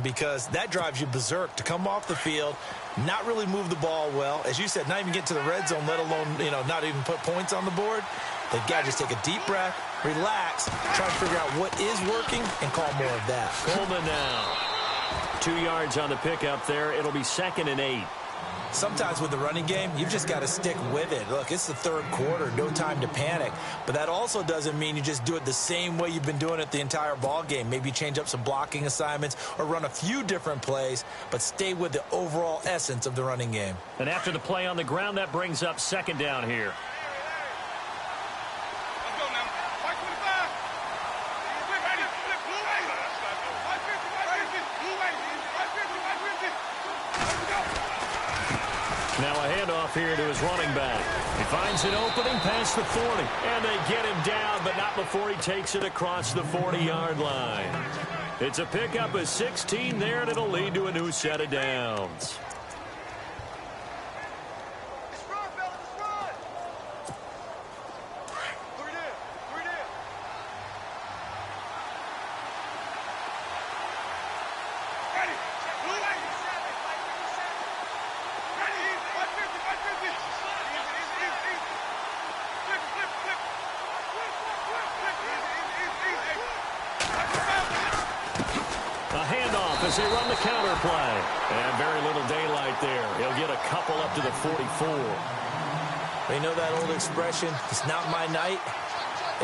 because that drives you berserk to come off the field, not really move the ball well. As you said, not even get to the red zone, let alone, not even put points on the board. They've got to just take a deep breath, relax, try to figure out what is working, and call more of that. Coleman now. 2 yards on the pickup there. It'll be 2nd and 8. Sometimes with the running game, you've just got to stick with it. Look, it's the third quarter, no time to panic. But that also doesn't mean you just do it the same way you've been doing it the entire ball game. Maybe change up some blocking assignments or run a few different plays, but stay with the overall essence of the running game. And after the play on the ground, that brings up 2nd down here. Now a handoff here to his running back. He finds an opening past the 40. And they get him down, but not before he takes it across the 40-yard line. It's a pickup of 16 there, and it'll lead to a new set of downs. As they run the counter play. And very little daylight there. He'll get a couple up to the 44. You know that old expression, it's not my night?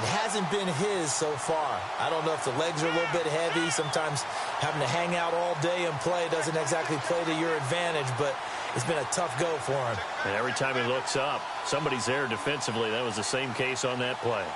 It hasn't been his so far. I don't know if the legs are a little bit heavy. Sometimes having to hang out all day and play doesn't exactly play to your advantage, but it's been a tough go for him. And every time he looks up, somebody's there defensively. That was the same case on that play.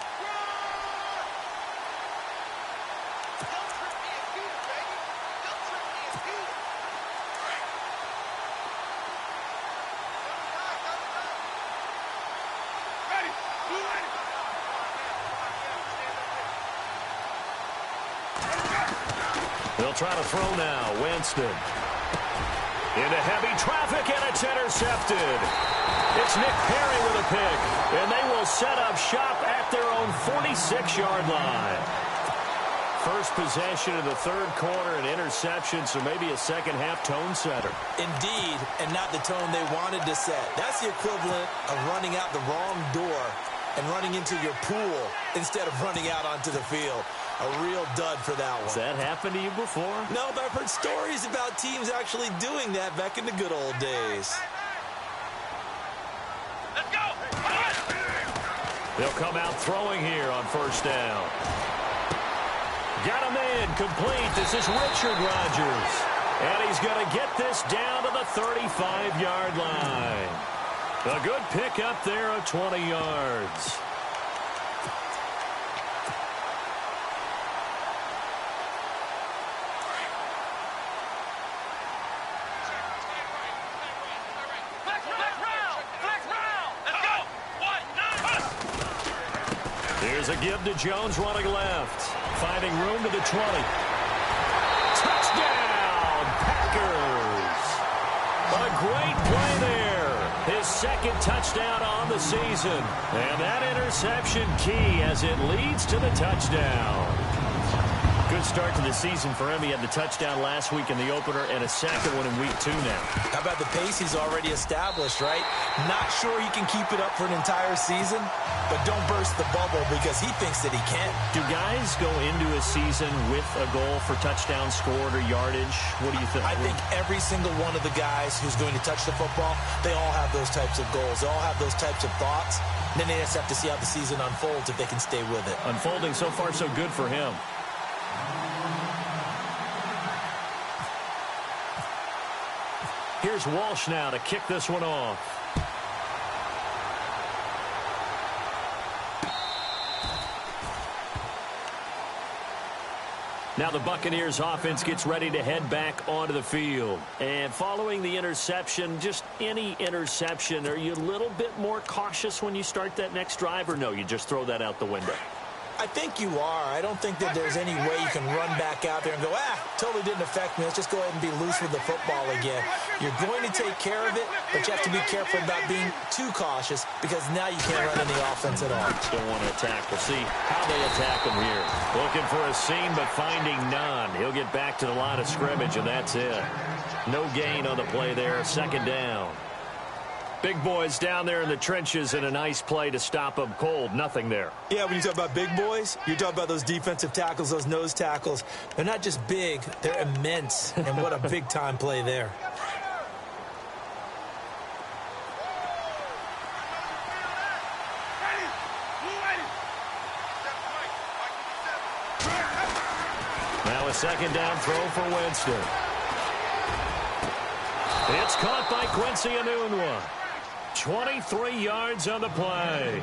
They'll try to throw now. Winston. Into heavy traffic, and it's intercepted. It's Nick Perry with a pick, and they will set up shop at their own 46-yard line. First possession of the third quarter, an interception, so maybe a second-half tone setter. Indeed, and not the tone they wanted to set. That's the equivalent of running out the wrong door and running into your pool instead of running out onto the field. A real dud for that one. Has that happened to you before? No, but I've heard stories about teams actually doing that back in the good old days. Let's go! They'll come out throwing here on first down. Got him in, complete. This is Richard Rodgers. And he's going to get this down to the 35-yard line. A good pickup there of 20 yards. Here's a give to Jones running left. Finding room to the 20. Touchdown, Packers. A great play there. His second touchdown on the season. And that interception key as it leads to the touchdown. Good start to the season for him. He had the touchdown last week in the opener and a second one in week 2 now. How about the pace he's already established, right? Not sure he can keep it up for an entire season, but don't burst the bubble because he thinks that he can. Do guys go into a season with a goal for touchdown scored or yardage? What do you think? I think every single one of the guys who's going to touch the football, they all have those types of goals. They all have those types of thoughts. And then they just have to see how the season unfolds if they can stay with it. Unfolding so far so good for him. Here's Walsh now to kick this one off. Now the Buccaneers offense gets ready to head back onto the field. And following the interception, just any interception, are you a little bit more cautious when you start that next drive, or no, you just throw that out the window? I think you are. I don't think that there's any way you can run back out there and go, totally didn't affect me. Let's just go ahead and be loose with the football again. You're going to take care of it, but you have to be careful about being too cautious because now you can't run any offense at all. Don't want to attack. We'll see how they attack him here. Looking for a seam, but finding none. He'll get back to the line of scrimmage, and that's it. No gain on the play there. Second down. Big boys down there in the trenches and a nice play to stop them cold. Nothing there. Yeah, when you talk about big boys, you're talking about those defensive tackles, those nose tackles. They're not just big, they're immense. And what a big-time play there. Now a second down throw for Winston. It's caught by Quincy Enunwa. 23 yards on the play.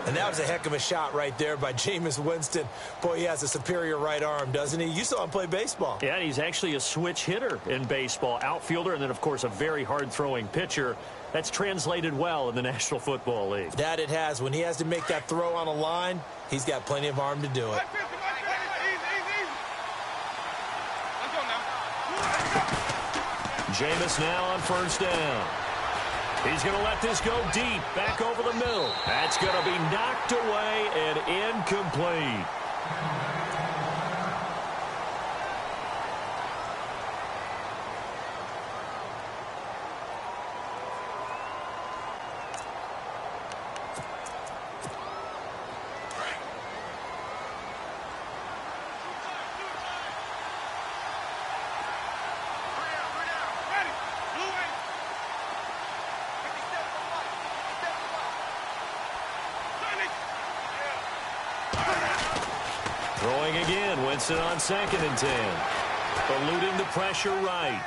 And that was a heck of a shot right there by Jameis Winston. Boy, he has a superior right arm, doesn't he? You saw him play baseball. Yeah, he's actually a switch hitter in baseball. Outfielder and then, of course, a very hard-throwing pitcher. That's translated well in the National Football League. That it has. When he has to make that throw on a line, he's got plenty of arm to do it. Jameis now on first down. He's going to let this go deep, back over the middle. That's going to be knocked away and incomplete. Throwing again, Winston on 2nd and 10. Eluding the pressure right.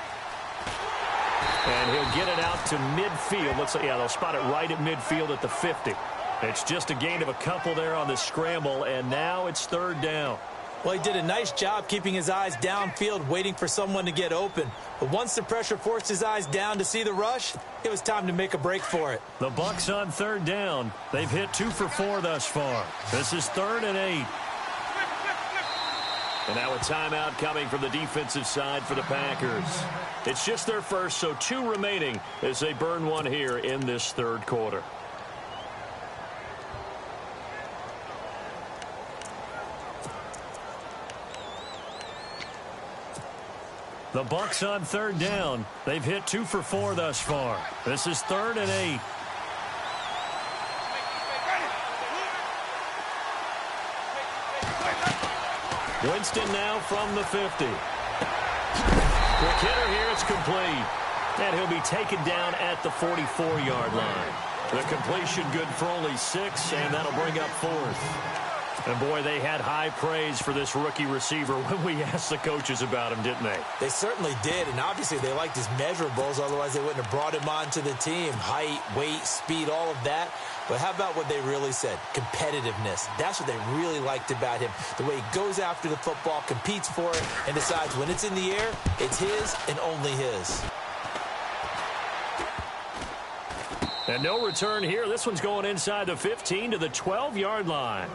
And he'll get it out to midfield. Looks like, yeah, they'll spot it right at midfield at the 50. It's just a gain of a couple there on the scramble, and now it's 3rd down. Well, he did a nice job keeping his eyes downfield, waiting for someone to get open. But once the pressure forced his eyes down to see the rush, it was time to make a break for it. The Bucs on 3rd down. They've hit 2 for 4 thus far. This is 3rd and 8. And now a timeout coming from the defensive side for the Packers. It's just their first, so 2 remaining as they burn one here in this 3rd quarter. The Bucs on 3rd down. They've hit 2 for 4 thus far. This is 3rd and 8. Winston now from the 50. Quick hitter here, it's complete. And he'll be taken down at the 44-yard line. The completion good for only 6, and that'll bring up 4th. And, boy, they had high praise for this rookie receiver when we asked the coaches about him, didn't they? They certainly did, and obviously they liked his measurables. Otherwise, they wouldn't have brought him onto the team. Height, weight, speed, all of that. But how about what they really said? Competitiveness. That's what they really liked about him. The way he goes after the football, competes for it, and decides when it's in the air, it's his and only his. And no return here. This one's going inside the 15 to the 12-yard line.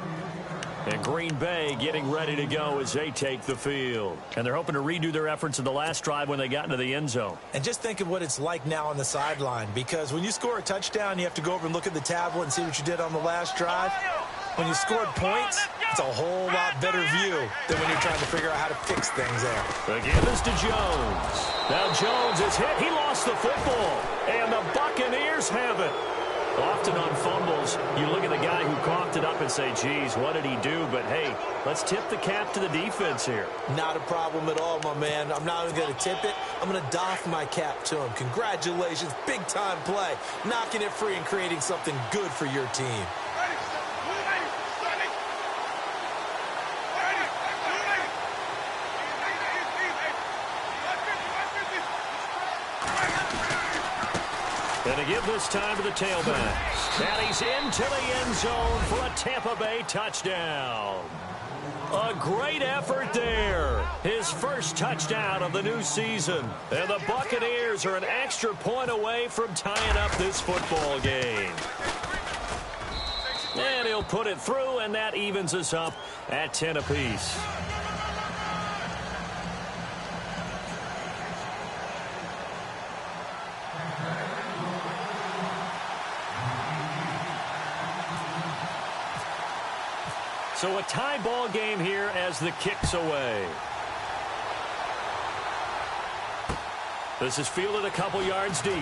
And Green Bay getting ready to go as they take the field. And they're hoping to redo their efforts in the last drive when they got into the end zone. And just think of what it's like now on the sideline, because when you score a touchdown, you have to go over and look at the tablet and see what you did on the last drive. When you scored points, it's a whole lot better view than when you're trying to figure out how to fix things there. The give is to Jones. Now Jones is hit. He lost the football. And the Buccaneers have it. Often on fumbles, you look at the guy who coughed it up and say, geez, what did he do? But, hey, let's tip the cap to the defense here. Not a problem at all, my man. I'm not even going to tip it. I'm going to doff my cap to him. Congratulations. Big-time play. Knocking it free and creating something good for your team. And to give this time to the tailback. And he's into the end zone for a Tampa Bay touchdown. A great effort there. His first touchdown of the new season. And the Buccaneers are an extra point away from tying up this football game. And he'll put it through, and that evens us up at 10 apiece. So a tie ball game here as the kick's away. This is fielded a couple yards deep.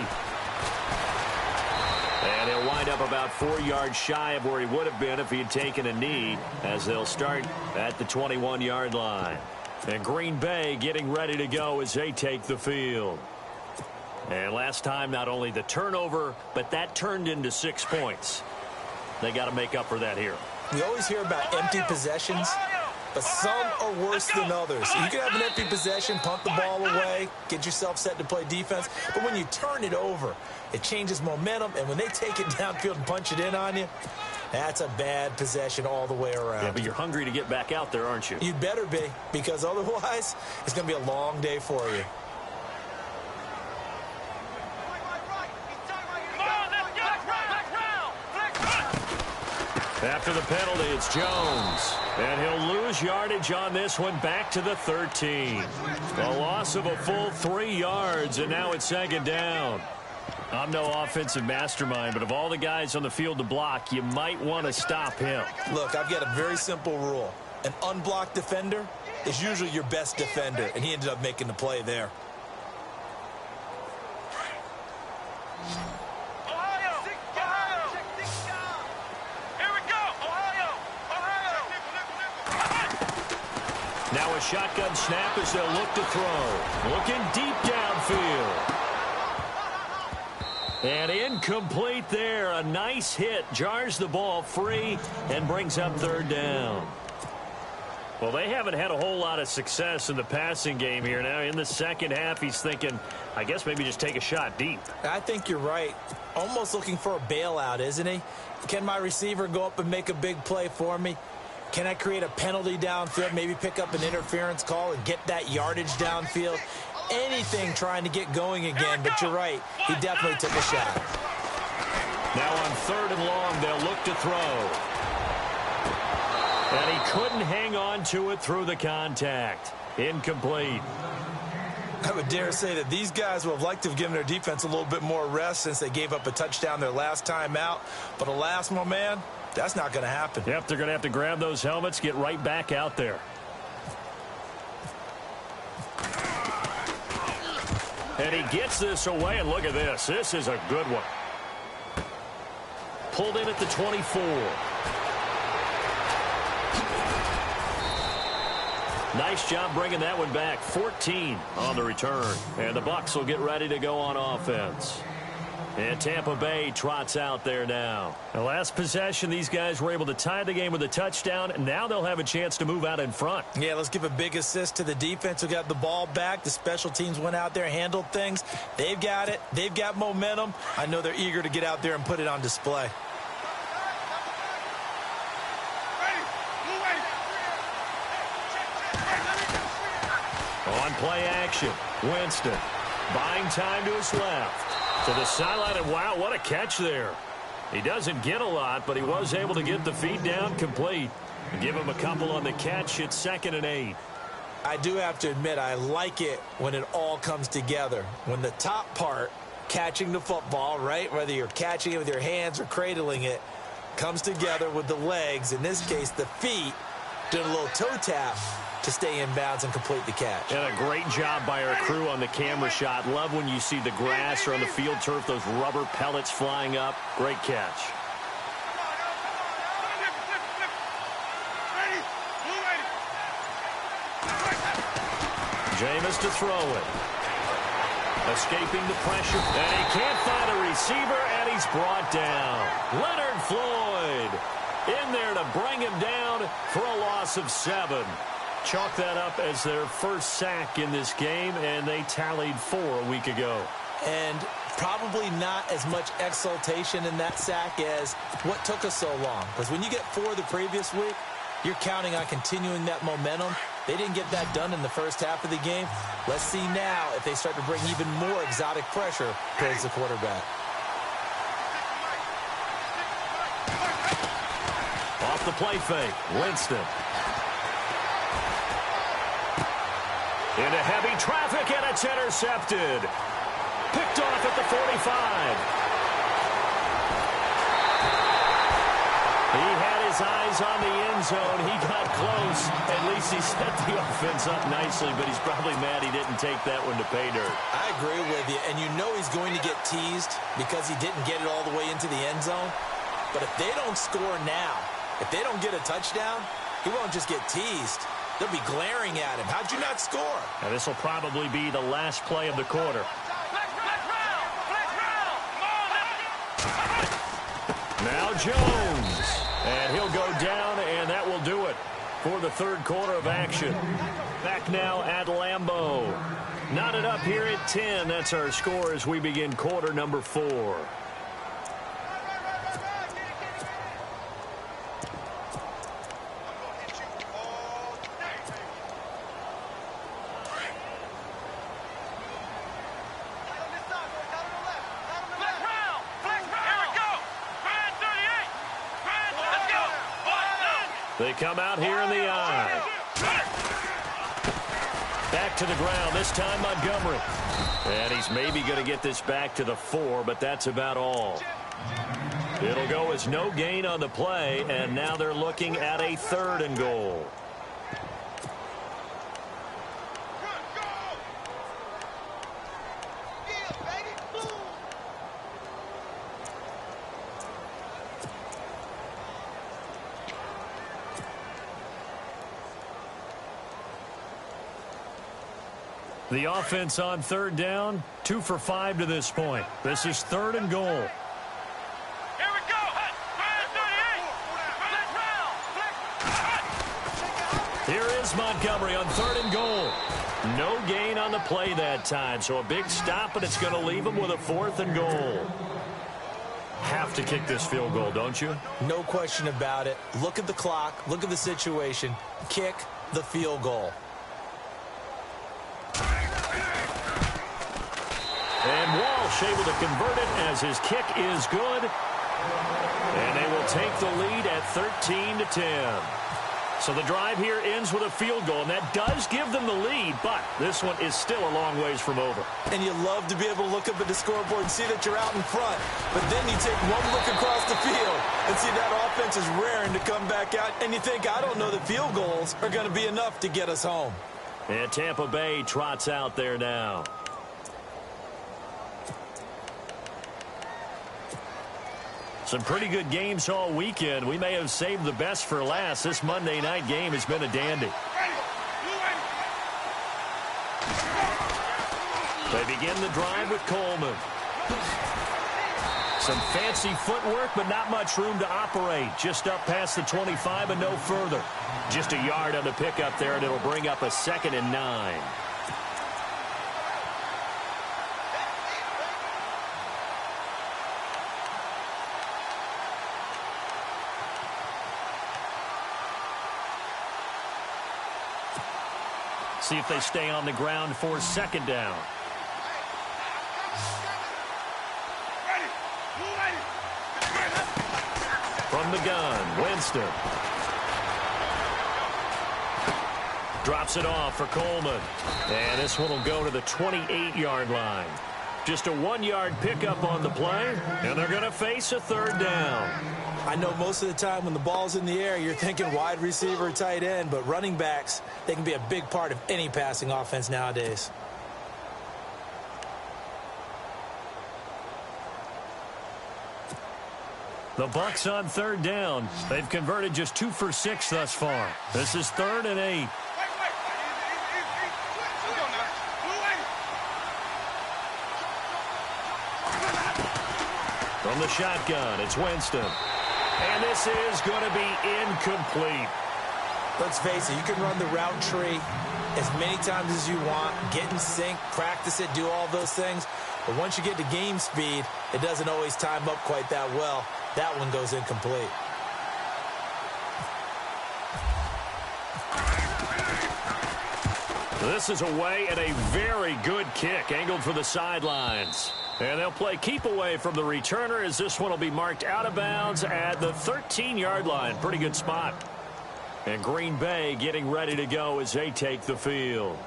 And he'll wind up about 4 yards shy of where he would have been if he had taken a knee, as they'll start at the 21-yard line. And Green Bay getting ready to go as they take the field. And last time, not only the turnover, but that turned into 6 points. They got to make up for that here. We always hear about empty possessions, but some are worse than others. You can have an empty possession, punt the ball away, get yourself set to play defense. But when you turn it over, it changes momentum. And when they take it downfield and punch it in on you, that's a bad possession all the way around. Yeah, but you're hungry to get back out there, aren't you? You'd better be, because otherwise it's going to be a long day for you. After the penalty, it's Jones. And he'll lose yardage on this one, back to the 13. A loss of a full 3 yards, and now it's second down. I'm no offensive mastermind, but of all the guys on the field to block, you might want to stop him. Look, I've got a very simple rule. An unblocked defender is usually your best defender, and he ended up making the play there. Now a shotgun snap as they'll look to throw. Looking deep downfield. And incomplete there. A nice hit. Jars the ball free and brings up third down. Well, they haven't had a whole lot of success in the passing game here. Now in the second half, he's thinking, I guess maybe just take a shot deep. I think you're right. Almost looking for a bailout, isn't he? Can my receiver go up and make a big play for me? Can I create a penalty downfield, maybe pick up an interference call and get that yardage downfield? Anything trying to get going again, but you're right. He definitely took a shot. Now on third and long, they'll look to throw. And he couldn't hang on to it through the contact. Incomplete. I would dare say that these guys would have liked to have given their defense a little bit more rest since they gave up a touchdown their last time out. But alas, my man, that's not going to happen. Yep, they're going to have to grab those helmets, get right back out there. And he gets this away, and look at this. This is a good one. Pulled in at the 24. Nice job bringing that one back. 14 on the return. And the Bucs will get ready to go on offense. And Tampa Bay trots out there now. The last possession, these guys were able to tie the game with a touchdown. Now they'll have a chance to move out in front. Yeah, let's give a big assist to the defense who got the ball back. The special teams went out there, handled things. They've got it. They've got momentum. I know they're eager to get out there and put it on display. On play action, Winston buying time to his left. To the sideline, and wow, what a catch there. He doesn't get a lot, but he was able to get the feed down complete. Give him a couple on the catch. It's 2nd and 8. I do have to admit, I like it when it all comes together. When the top part, catching the football, right, whether you're catching it with your hands or cradling it, comes together with the legs, in this case the feet, doing a little toe tap to stay in bounds and complete the catch. And a great job by our crew on the camera shot. Love when you see the grass or on the field turf, those rubber pellets flying up. Great catch. Jameis to throw it. Escaping the pressure. And he can't find a receiver, and he's brought down. Leonard Floyd in there to bring him down for a loss of 7. Chalk that up as their first sack in this game, and they tallied 4 a week ago. And probably not as much exultation in that sack as what took us so long. Because when you get 4 the previous week, you're counting on continuing that momentum. They didn't get that done in the first half of the game. Let's see now if they start to bring even more exotic pressure towards the quarterback. off the play fake. Winston. Into heavy traffic, and it's intercepted. Picked off at the 45. He had his eyes on the end zone. He got close. At least he set the offense up nicely, but he's probably mad he didn't take that one to pay dirt. I agree with you, and you know he's going to get teased because he didn't get it all the way into the end zone. But if they don't score now, if they don't get a touchdown, he won't just get teased. They'll be glaring at him. How'd you not score? Now, this will probably be the last play of the quarter. Now Jones. And he'll go down, and that will do it for the third quarter of action. Back now at Lambeau. Knotted up here at 10. That's our score as we begin quarter number 4. They come out here in the eye. Back to the ground, this time Montgomery. And he's maybe going to get this back to the 4, but that's about all. It'll go as no gain on the play, and now they're looking at a 3rd and goal. The offense on 3rd down, 2 for 5 to this point. This is 3rd and goal. Here we go. Here is Montgomery on 3rd and goal. No gain on the play that time, so a big stop, and it's going to leave him with a 4th and goal. Have to kick this field goal, don't you? No question about it. Look at the clock. Look at the situation. Kick the field goal. And Walsh able to convert it as his kick is good. And they will take the lead at 13-10. So the drive here ends with a field goal, and that does give them the lead, but this one is still a long ways from over. And you love to be able to look up at the scoreboard and see that you're out in front. But then you take one look across the field and see that offense is raring to come back out, and you think, I don't know that field goals are going to be enough to get us home. And Tampa Bay trots out there now. Some pretty good games all weekend. We may have saved the best for last. This Monday night game has been a dandy. They begin the drive with Coleman. Some fancy footwork, but not much room to operate. Just up past the 25 and no further. Just a yard on the pickup there, and it'll bring up a 2nd and 9. See if they stay on the ground for 2nd down. From the gun, Winston. Drops it off for Coleman. And this one will go to the 28-yard line. Just a 1-yard pickup on the play, and they're going to face a 3rd down. I know most of the time when the ball's in the air, you're thinking wide receiver, tight end, but running backs, they can be a big part of any passing offense nowadays. The Bucs on 3rd down. They've converted just 2 for 6 thus far. This is 3rd and 8. From the shotgun, it's Winston. And this is going to be incomplete. Let's face it, you can run the route tree as many times as you want, get in sync, practice it, do all those things. But once you get to game speed, it doesn't always time up quite that well. That one goes incomplete. This is away and a very good kick, angled for the sidelines. And they'll play keep away from the returner as this one will be marked out of bounds at the 13-yard line. Pretty good spot. And Green Bay getting ready to go as they take the field.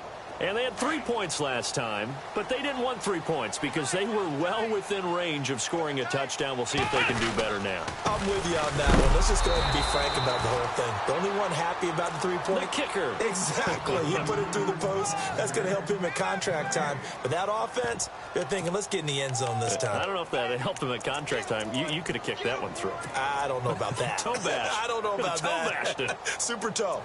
And they had 3 points last time, but they didn't want 3 points because they were well within range of scoring a touchdown. We'll see if they can do better now. I'm with you on that one. Let's just go ahead and be frank about the whole thing. The only one happy about the 3-point? The kicker. Exactly. He put it through the post. That's going to help him at contract time. But that offense, they're thinking, let's get in the end zone this time. I don't know if that helped him at contract time. You could have kicked that one through. I don't know about that. Toe bash. I don't know about toe that. Bashed it. Super toe.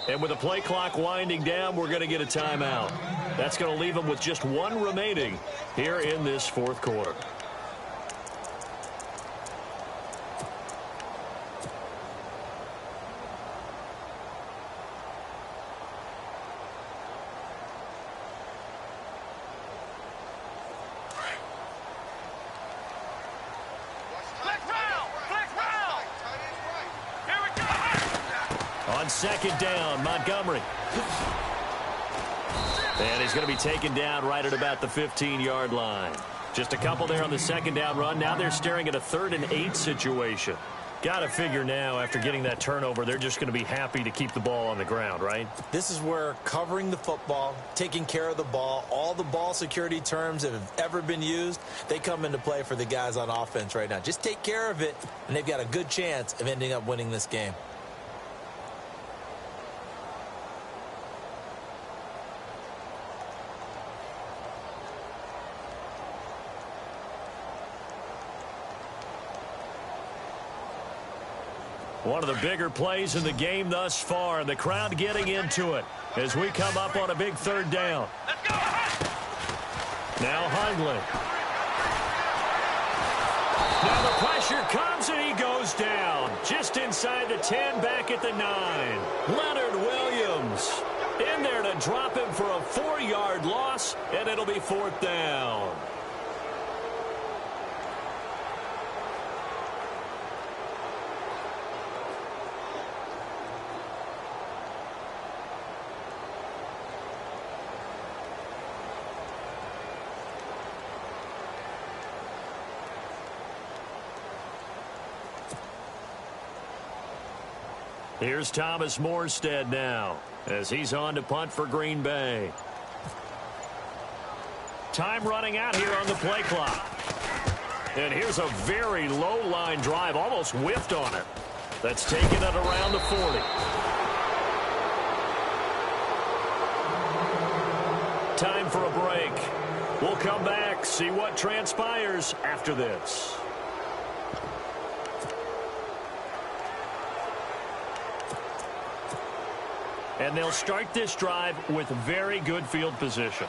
And with the play clock winding down, we're going to get a timeout. That's going to leave them with just one remaining here in this fourth quarter. On second down, Montgomery. And he's going to be taken down right at about the 15-yard line. Just a couple there on the second down run. Now they're staring at a 3rd and 8 situation. Got to figure now, after getting that turnover, they're just going to be happy to keep the ball on the ground, right? This is where covering the football, taking care of the ball, all the ball security terms that have ever been used, they come into play for the guys on offense right now. Just take care of it, and they've got a good chance of ending up winning this game. One of the bigger plays in the game thus far, and the crowd getting into it as we come up on a big 3rd down. Let's go. Now Hundley. Now the pressure comes, and he goes down. Just inside the 10, back at the 9. Leonard Williams in there to drop him for a 4-yard loss, and it'll be 4th down. Here's Thomas Morstead now as he's on to punt for Green Bay. Time running out here on the play clock. And here's a very low line drive, almost whiffed on it. That's taken it around the 40. Time for a break. We'll come back, see what transpires after this. And they'll start this drive with very good field position.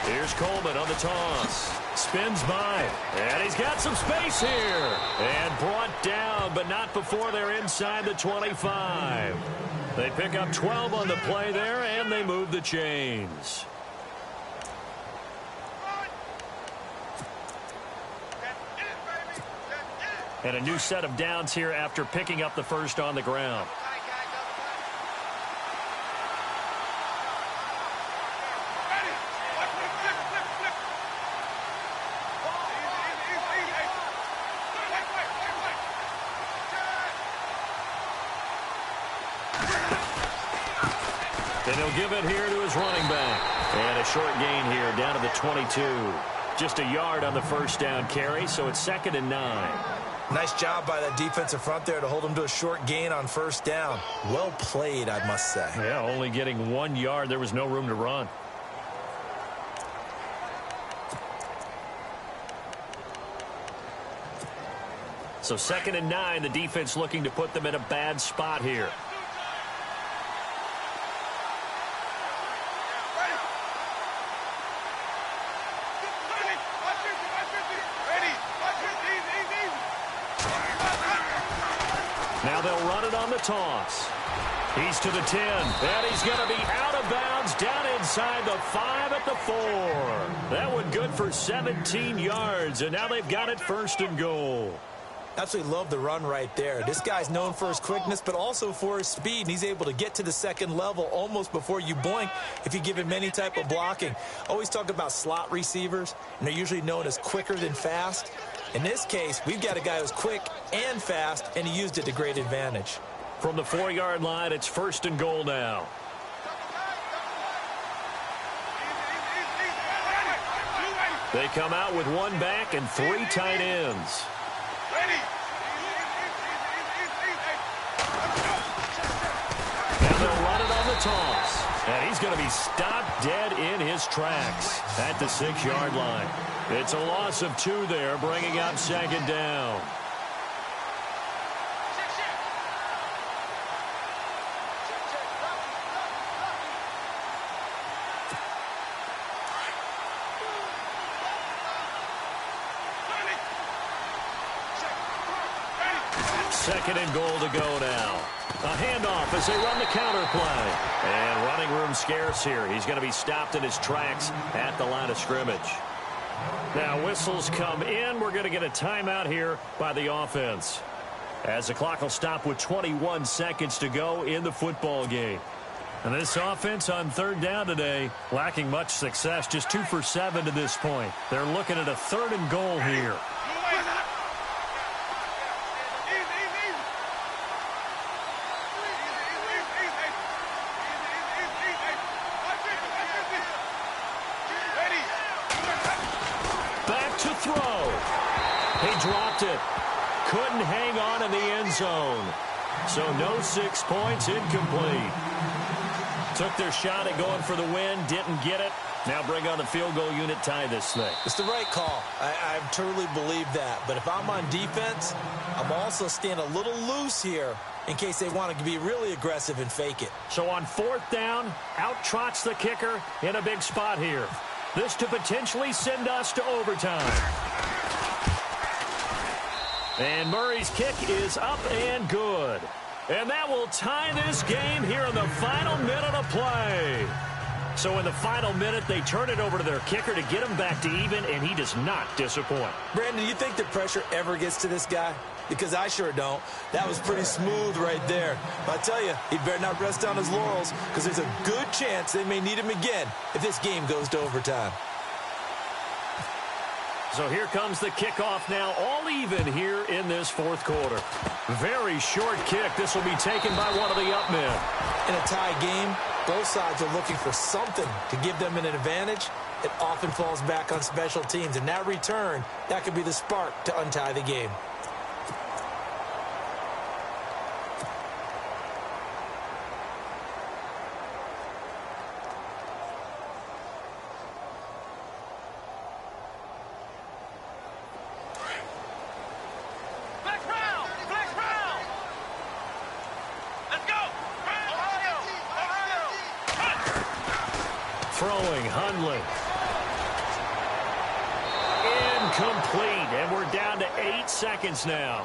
Here's Coleman on the toss. Spins by. And he's got some space here. And brought down, but not before they're inside the 25. They pick up 12 on the play there, and they move the chains. And a new set of downs here after picking up the first on the ground. And he'll give it here to his running back. And a short gain here down to the 22. Just a yard on the first down carry, so it's 2nd and 9. Nice job by that defensive front there to hold him to a short gain on first down. Well played, I must say. Yeah, only getting 1 yard. There was no room to run. So 2nd and 9, the defense looking to put them in a bad spot here. Now they'll run it on the toss. He's to the 10, and he's going to be out of bounds down inside the 5 at the 4. That one good for 17 yards, and now they've got it 1st and goal. Absolutely love the run right there. This guy's known for his quickness, but also for his speed, and he's able to get to the second level almost before you blink if you give him any type of blocking. Always talk about slot receivers, and they're usually known as quicker than fast. In this case, we've got a guy who's quick and fast, and he used it to great advantage. From the 4-yard line, it's 1st and goal now. They come out with 1 back and 3 tight ends. And they'll run it on the toss. And he's going to be stopped dead in his tracks at the 6-yard line. It's a loss of 2 there, bringing up 2nd down. Second and goal to go now. A handoff as they run the counter play. And running room scarce here. He's going to be stopped in his tracks at the line of scrimmage. Now whistles come in. We're going to get a timeout here by the offense, as the clock will stop with 21 seconds to go in the football game. And this offense on 3rd down today, lacking much success, just 2 for 7 to this point. They're looking at a 3rd and goal here. To throw. He dropped it. Couldn't hang on in the end zone. So no 6 points, incomplete. Took their shot at going for the win, didn't get it. Now bring on the field goal unit, tie this thing. It's the right call. I truly believe that. But if I'm on defense, I'm also staying a little loose here in case they want to be really aggressive and fake it. So on 4th down, out trots the kicker in a big spot here. This to potentially send us to overtime. And Murray's kick is up and good. And that will tie this game here in the final minute of play. So in the final minute, they turn it over to their kicker to get him back to even, and he does not disappoint. Brandon, do you think the pressure ever gets to this guy? Because I sure don't. That was pretty smooth right there. But I tell you, he better not rest on his laurels, because there's a good chance they may need him again if this game goes to overtime. So here comes the kickoff now, all even here in this 4th quarter. Very short kick. This will be taken by one of the up men. In a tie game, both sides are looking for something to give them an advantage. It often falls back on special teams, and that return, that could be the spark to untie the game. Throwing, Hundley. Incomplete, and we're down to 8 seconds now.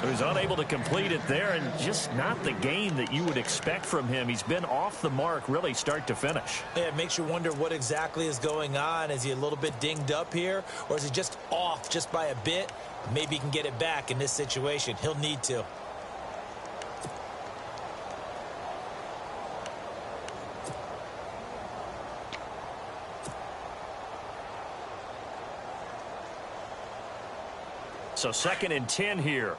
So he's unable to complete it there, and just not the game that you would expect from him. He's been off the mark, really, start to finish. Yeah, it makes you wonder what exactly is going on. Is he a little bit dinged up here, or is he just off just by a bit? Maybe he can get it back in this situation. He'll need to. So 2nd and 10 here.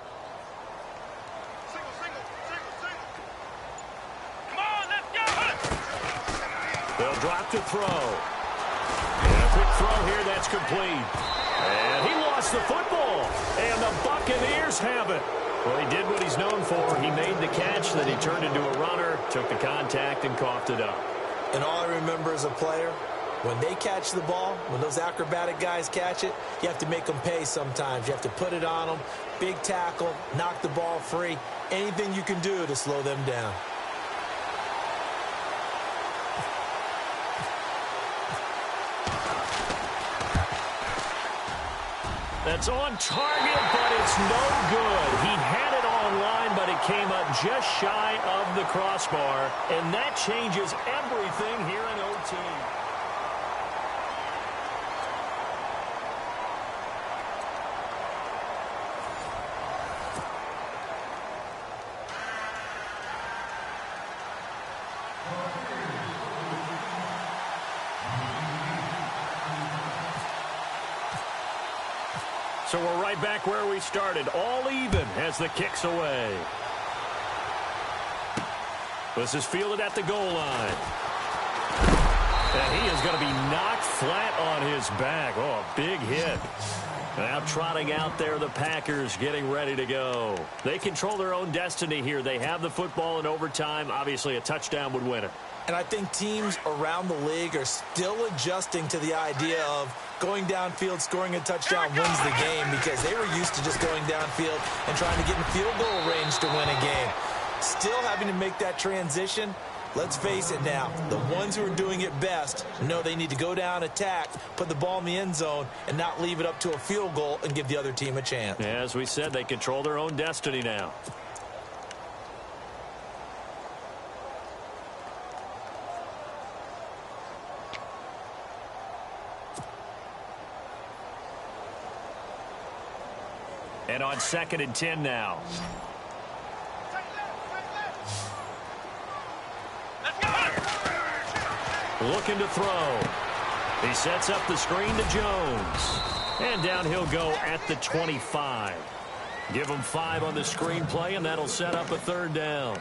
Come on, let's go! They'll drop to throw. And a quick throw here, that's complete. And he lost the football. And the Buccaneers have it. Well, he did what he's known for. He made the catch, then he turned into a runner, took the contact, and coughed it up. And all I remember as a player, when they catch the ball, when those acrobatic guys catch it, you have to make them pay sometimes. You have to put it on them, big tackle, knock the ball free, anything you can do to slow them down. That's on target, but it's no good. He had it online, but it came up just shy of the crossbar, and that changes everything here in OT. So we're right back where we started, all even as the kick's away. This is fielded at the goal line. And he is going to be knocked flat on his back. Oh, a big hit. Now trotting out there, the Packers getting ready to go. They control their own destiny here. They have the football in overtime. Obviously, a touchdown would win it. And I think teams around the league are still adjusting to the idea of going downfield, scoring a touchdown wins the game, because they were used to just going downfield and trying to get in field goal range to win a game. Still having to make that transition. Let's face it now, the ones who are doing it best know they need to go down, attack, put the ball in the end zone, and not leave it up to a field goal and give the other team a chance. As we said, they control their own destiny now. And on 2nd and 10 now. Looking to throw. He sets up the screen to Jones. And down he'll go at the 25. Give him 5 on the screenplay, and that'll set up a 3rd down.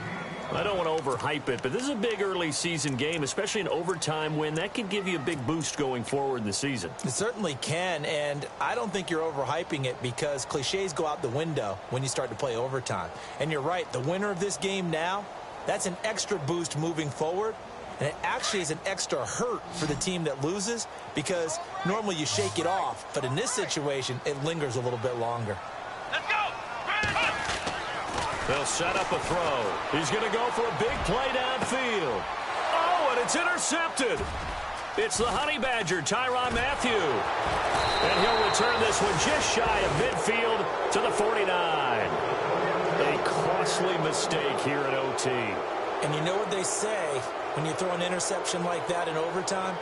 I don't want to overhype it, but this is a big early season game, especially an overtime win. That could give you a big boost going forward in the season. It certainly can, and I don't think you're overhyping it, because cliches go out the window when you start to play overtime. And you're right, the winner of this game now, that's an extra boost moving forward, and it actually is an extra hurt for the team that loses, because normally you shake it off, but in this situation, it lingers a little bit longer. Let's go! They'll set up a throw. He's going to go for a big play downfield. Oh, and it's intercepted. It's the Honey Badger, Tyrann Mathieu. And he'll return this one just shy of midfield to the 49. A costly mistake here at OT. And you know what they say, when you throw an interception like that in overtime,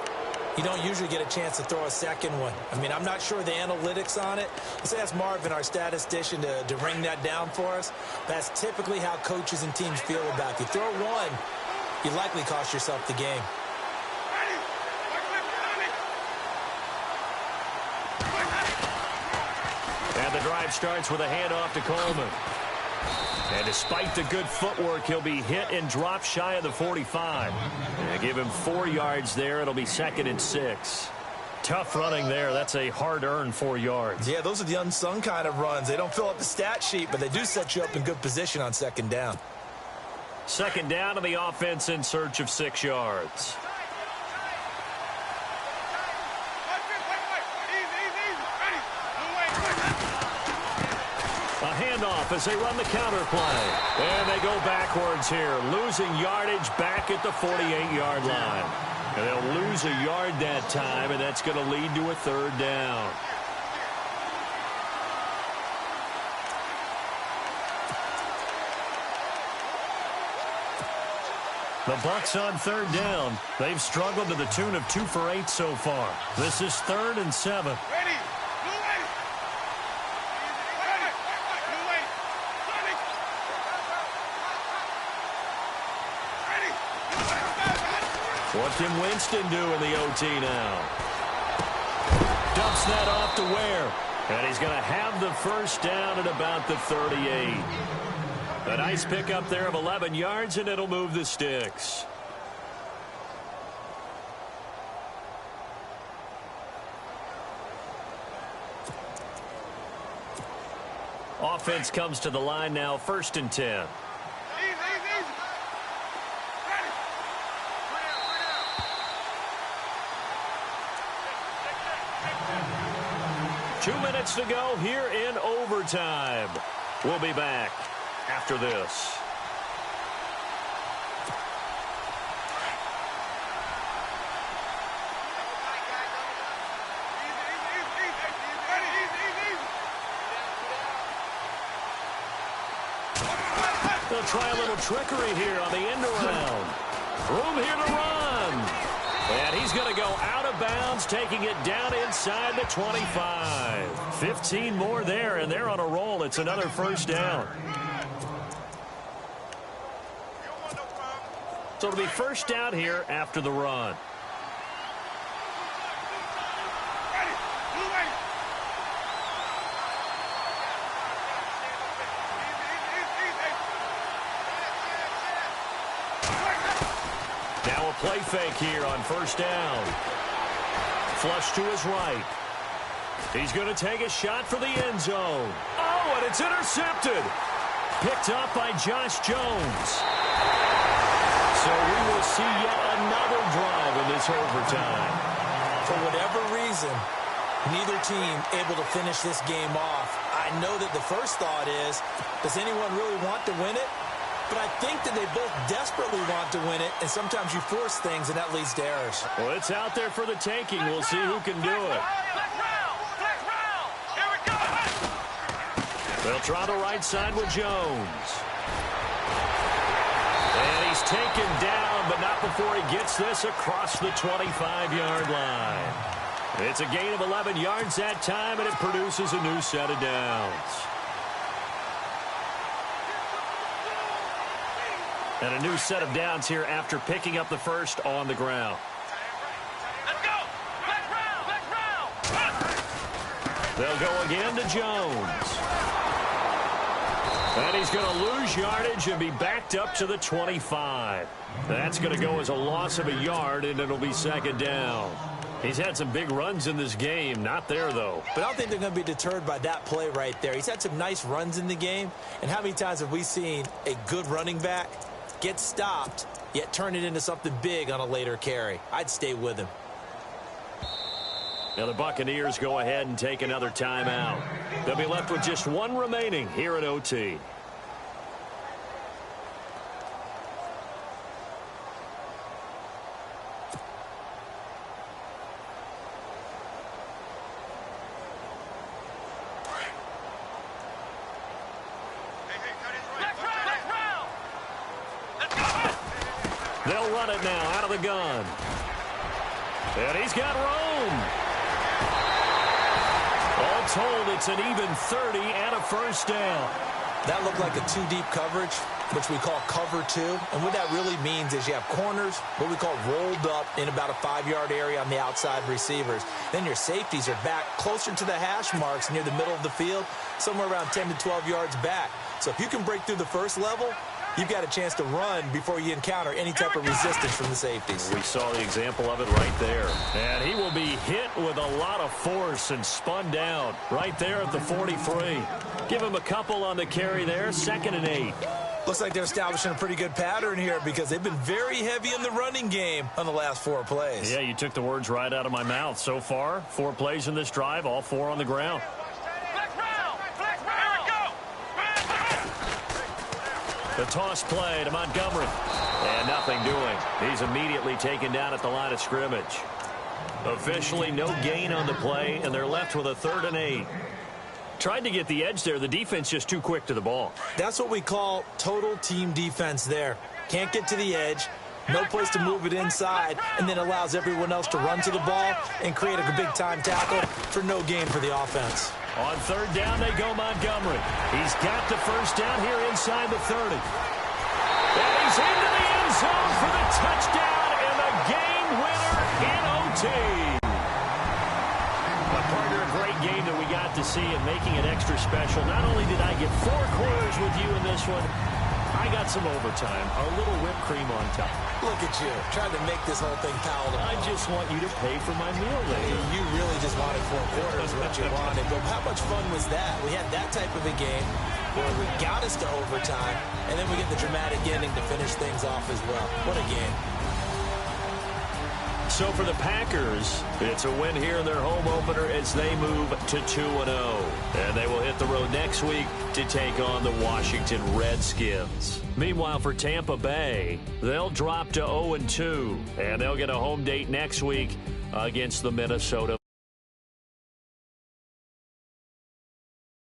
you don't usually get a chance to throw a second one. I mean, I'm not sure the analytics on it. Let's ask Marvin, our statistician, to ring that down for us. That's typically how coaches and teams feel about it. You throw one, you likely cost yourself the game. And the drive starts with a handoff to Coleman. And despite the good footwork, he'll be hit and dropped shy of the 45. And give him 4 yards there. It'll be 2nd and 6. Tough running there. That's a hard-earned 4 yards. Yeah, those are the unsung kind of runs. They don't fill up the stat sheet, but they do set you up in good position on 2nd down. 2nd down, and the offense in search of 6 yards. A handoff as they run the counter play. And they go backwards here, losing yardage back at the 48-yard line. And they'll lose a yard that time, and that's going to lead to a 3rd down. The Bucs on 3rd down. They've struggled to the tune of 2 for 8 so far. This is 3rd and 7. What can Winston do in the OT now? Dumps that off to Ware. And he's going to have the 1st down at about the 38. A nice pickup there of 11 yards, and it'll move the sticks. Offense comes to the line now, 1st and 10. 2 minutes to go here in overtime. We'll be back after this. they'll try a little trickery here on the end around. Room here to run. And he's going to go out of bounds, taking it down inside the 25. 15 more there, and they're on a roll. It's another first down. So it'll be first down here after the run. Now a play fake here on first down. Flush to his right. He's going to take a shot for the end zone. Oh, and it's intercepted. Picked up by Josh Jones. So we will see yet another drive in this overtime. For whatever reason, neither team able to finish this game off. I know that the first thought is, does anyone really want to win it? But I think that they both desperately want to win it, and sometimes you force things, and that leads to errors. Well, it's out there for the taking. We'll see who can do it. They'll try the right side with Jones. And he's taken down, but not before he gets this across the 25-yard line. It's a gain of 11 yards that time, and it produces a new set of downs. And a new set of downs here after picking up the first on the ground. Let's go! Back round! They'll go again to Jones. And he's going to lose yardage and be backed up to the 25. That's going to go as a loss of a yard, and it'll be second down. He's had some big runs in this game. Not there, though. But I don't think they're going to be deterred by that play right there. He's had some nice runs in the game. And how many times have we seen a good running back get stopped, yet turn it into something big on a later carry? I'd stay with him. Now the Buccaneers go ahead and take another timeout. They'll be left with just one remaining here at OT. They'll run it now out of the gun. And he's got room. All told, it's an even 30 and a first down. That looked like a two-deep coverage, which we call cover two. And what that really means is you have corners, what we call rolled up in about a 5-yard area on the outside receivers. Then your safeties are back closer to the hash marks near the middle of the field, somewhere around 10 to 12 yards back. So if you can break through the first level, you've got a chance to run before you encounter any type of resistance from the safeties. We saw the example of it right there. And he will be hit with a lot of force and spun down right there at the 43. Give him a couple on the carry there, 2nd and 8. Looks like they're establishing a pretty good pattern here because they've been very heavy in the running game on the last 4 plays. Yeah, you took the words right out of my mouth. So far, 4 plays in this drive, all 4 on the ground. The toss play to Montgomery. And nothing doing. He's immediately taken down at the line of scrimmage. Officially no gain on the play, and they're left with a 3rd and 8. Tried to get the edge there. The defense just too quick to the ball. That's what we call total team defense there. Can't get to the edge, no place to move it inside, and then allows everyone else to run to the ball and create a big-time tackle for no gain for the offense. On 3rd down, they go Montgomery. He's got the first down here inside the 30. And he's into the end zone for the touchdown and the game winner in OT. A partner, a great game that we got to see and making it extra special. Not only did I get 4 quarters with you in this one, I got some overtime, a little whipped cream on top. Look at you, trying to make this whole thing palatable. I just want you to pay for my meal later. You really just wanted 4 quarters, what you wanted. But how much fun was that? We had that type of a game where we got us to overtime, and then we get the dramatic ending to finish things off as well. What a game. So for the Packers, it's a win here in their home opener as they move to 2-0. And they will hit the road next week to take on the Washington Redskins. Meanwhile, for Tampa Bay, they'll drop to 0-2. And they'll get a home date next week against the Minnesota